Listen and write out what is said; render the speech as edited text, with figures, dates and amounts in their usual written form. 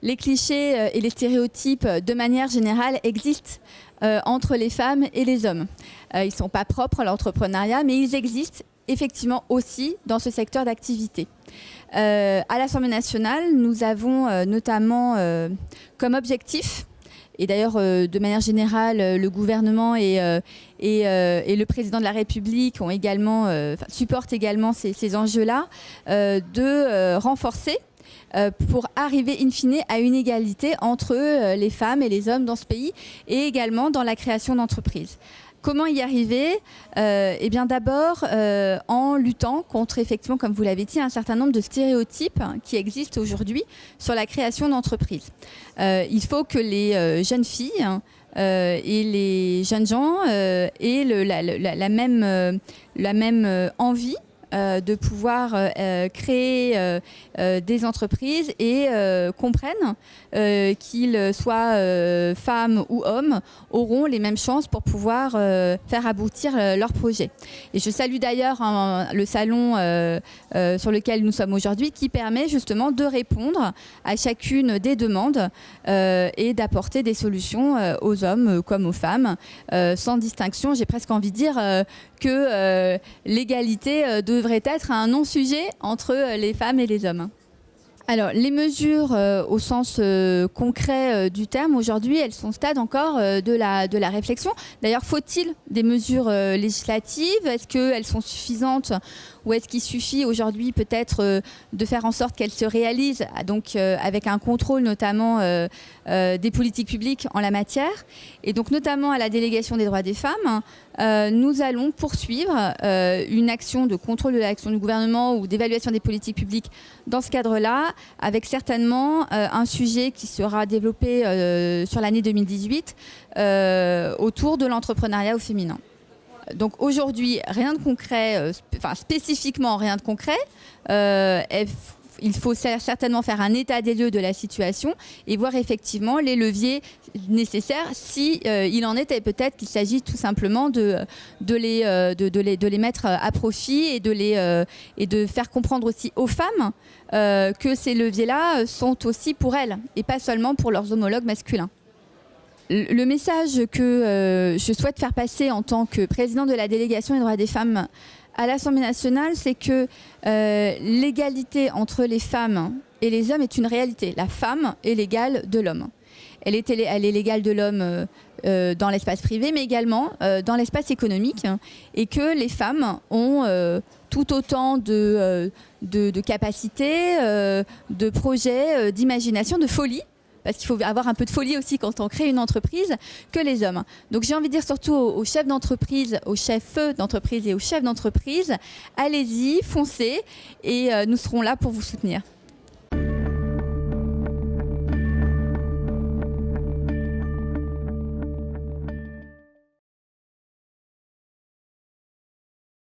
les clichés et les stéréotypes, de manière générale, existent entre les femmes et les hommes. Ils ne sont pas propres à l'entrepreneuriat, mais ils existent effectivement aussi dans ce secteur d'activité. À l'Assemblée nationale, nous avons notamment comme objectif, et d'ailleurs de manière générale, le gouvernement et le président de la République ont également, supportent également ces enjeux-là, de renforcer pour arriver in fine à une égalité entre les femmes et les hommes dans ce pays et également dans la création d'entreprises. Comment y arriver? Eh bien d'abord en luttant contre, effectivement, comme vous l'avez dit, un certain nombre de stéréotypes qui existent aujourd'hui sur la création d'entreprises. Il faut que les jeunes filles et les jeunes gens aient la même envie de pouvoir créer des entreprises et comprennent qu'ils soient femmes ou hommes, auront les mêmes chances pour pouvoir faire aboutir leurs projets. Et je salue d'ailleurs le salon sur lequel nous sommes aujourd'hui, qui permet justement de répondre à chacune des demandes et d'apporter des solutions aux hommes comme aux femmes, sans distinction. J'ai presque envie de dire que l'égalité devrait être un non-sujet entre les femmes et les hommes. Alors, les mesures au sens concret du terme, aujourd'hui, elles sont au stade encore de la réflexion. D'ailleurs, faut-il des mesures législatives? Est-ce qu'elles sont suffisantes ou est-ce qu'il suffit aujourd'hui peut-être de faire en sorte qu'elles se réalisent, donc avec un contrôle notamment des politiques publiques en la matière? Et donc notamment à la délégation des droits des femmes, nous allons poursuivre une action de contrôle de l'action du gouvernement ou d'évaluation des politiques publiques dans ce cadre-là, avec certainement un sujet qui sera développé sur l'année 2018 autour de l'entrepreneuriat au féminin. Donc aujourd'hui, rien de concret, spécifiquement rien de concret. Il faut certainement faire un état des lieux de la situation et voir effectivement les leviers nécessaires si il en est, et peut-être qu'il s'agit tout simplement de les mettre à profit et de faire comprendre aussi aux femmes que ces leviers-là sont aussi pour elles et pas seulement pour leurs homologues masculins. Le message que je souhaite faire passer en tant que présidente de la délégation des droits des femmes à l'Assemblée nationale, c'est que l'égalité entre les femmes et les hommes est une réalité. La femme est l'égale de l'homme. Elle est l'égale de l'homme dans l'espace privé, mais également dans l'espace économique, et que les femmes ont tout autant de capacités, de projets, d'imagination, de folie, parce qu'il faut avoir un peu de folie aussi quand on crée une entreprise, que les hommes. Donc j'ai envie de dire surtout aux chefs d'entreprise, aux chefs d'entreprise et aux chefs d'entreprise, allez-y, foncez, et nous serons là pour vous soutenir.